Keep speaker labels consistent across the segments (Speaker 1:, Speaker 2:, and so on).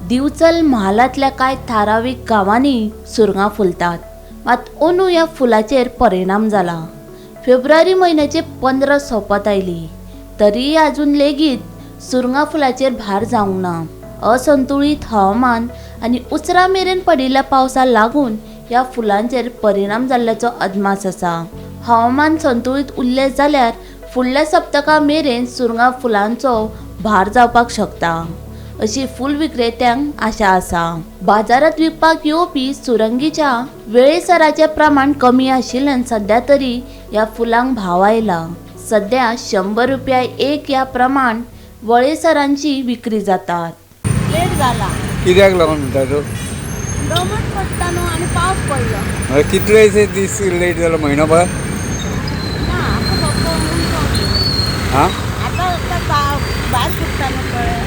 Speaker 1: दिवचल म्हालातल्या कांय थारावीक गांवांनी सुरंगां फुलतात, मात अंदू ह्या फुलाचेर परिणाम जाला। फेब्रुवारी म्हयन्याचे 15 सोंपत आयली, तरी आजून लेगीत सुरंगां फुलाचेर भार जावंक ना। असंतुलित हवामान आनी उसरा मेरेन पडिल्ल्या पावसा लागून ह्या फुलांचेर परिणाम जाल्ल्याचो अदमास आसा। हवामान संतुलित उरलें जाल्यार फुडल्या सप्तका मेरेन सुरंगां फुलांचो भार जावपाक शकता, अशी फूल विक्रेत्यांक आशा आसा। बाजारात विकपाक येवपी सुरंगीच्या वेळेसराचें प्रमाण कमी आशिल्ल्यान सध्या तरी ह्या फुलांक भाव आयला। सध्या 100 रुपया एक ह्या प्रमाण वळेसरांची विक्री जातात।
Speaker 2: लेट जाला
Speaker 3: कित्याक लागून म्हणटा तूं?
Speaker 2: दमट पडटा न्हू आनी पावस पडलो।
Speaker 3: कितले दीस लेट जालो? म्हयनोभर?
Speaker 2: ना आतां फक्त
Speaker 3: हां
Speaker 2: आतां भायर सुट्टा न्हू कळ्ळें,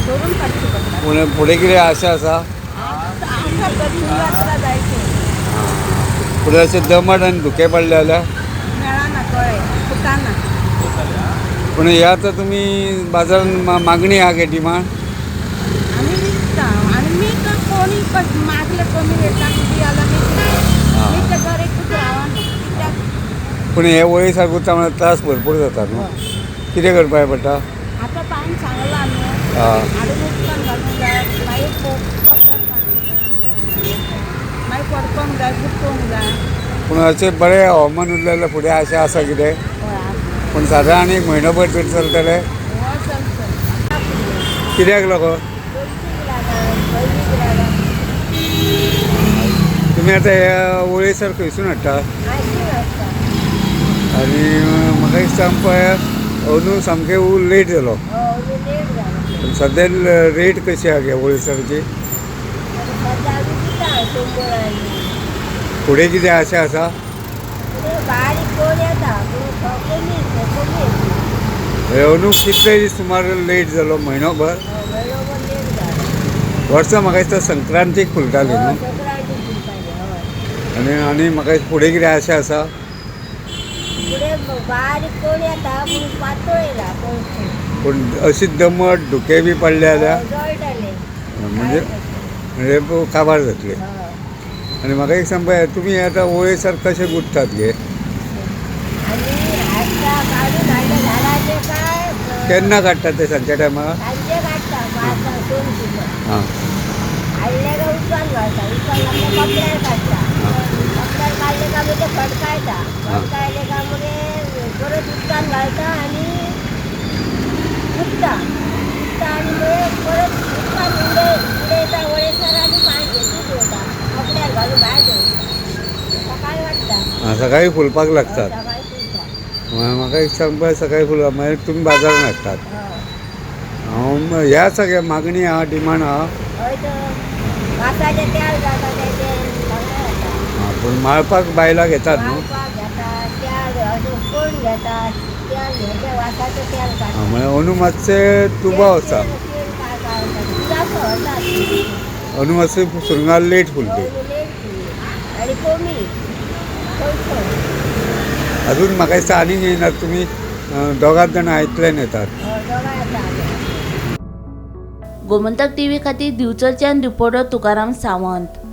Speaker 2: धरून काडची पडटा।
Speaker 3: पूण फुडें कितें आशा आसा?
Speaker 2: आमकां गरमी यात्रा जायची
Speaker 3: फुडें अशें दमट आनी धुकें पडलें जाल्यार
Speaker 2: मेळना, कळ्ळें, फुटाना।
Speaker 3: पूण हे आतां तुमी बाजारांत मागणी आहा गे डिमांड?
Speaker 2: आमी विकता आनी मी तर कोणी मागले कमी रेटान बी जाल्यार मी ते गरेकूच रावना कित्याक
Speaker 3: पूण हे वळेसार गुत्ता म्हणल्यार त्रास भरपूर जाता न्हू, कितें करपाक पडटा?
Speaker 2: आतां टायम सांगला न्हू, हाडून उदकान घालूंक जाय, मागीर परतोवंक जाय, गुंतोवंक जाय।
Speaker 3: पूण अशें बरें हवामान उरलें जाल्यार फुडें आशा आसा कितें? पूण सादारण आनी एक म्हयनोभर तरी चलतलें? कित्याक लागून? तुमी आतां ह्या वळेसर खंयसून हाडटा? आनी म्हाका दिसता पळय अंदू सामकें लेट जालो। पूण सद्या रेट कशी आहा गे वळेसरची? फुडें कितें आशा आसा? अंदू कितले दीस सुमार लेट जालो? म्हयनोभर? वर्सां म्हाका दिसता संक्रांतीक फुलताली न्हू? आनी म्हाका फुडें कितें आशा आसा? पूण अशी दमट धुकें बी पडले जाल्यार म्हणजे काबार जातली। आनी म्हाका एक सांग पळय, तुमी आतां वळेसर कशें गुंततात गे? केन्ना काडटात ते सांजच्या टायमार? हां
Speaker 2: परत उदकान घालता आनी उदता आनी परत उदकान उडयता वळेसर आनी पांच घेतून घेवता, कपड्यार घालून भायर दवरता, सकाळीं वाडटा।
Speaker 3: सकाळीं फुलपाक लागतात?
Speaker 2: सकाळीं फुलता।
Speaker 3: म्हाका एक सांग पळय, सकाळीं फुलप मागीर तुमी बाजारांत हाडटात? हांव ह्या सगळ्या मागणी आहा, डिमांड आहा?
Speaker 2: हय तर वासाचें तेल जाता तें
Speaker 3: पूण माळपाक बायलां घेतात न्हू?
Speaker 2: कोण घेतात तेल, वासाचें तेल काडटा।
Speaker 3: म्हळ्यार अंदू मातशें दुबाव आसा, अंदू मातशें सुरंगां लेट फुलता
Speaker 2: आनी कमी
Speaker 3: अजून म्हाका दिसता आनीक येयनात, तुमी दोगांच जाणां आयतल्यान येतात?
Speaker 1: गोमंतक टीव्ही खातीर दिवचलच्यान रिपोर्टर तुकाराम सावंत।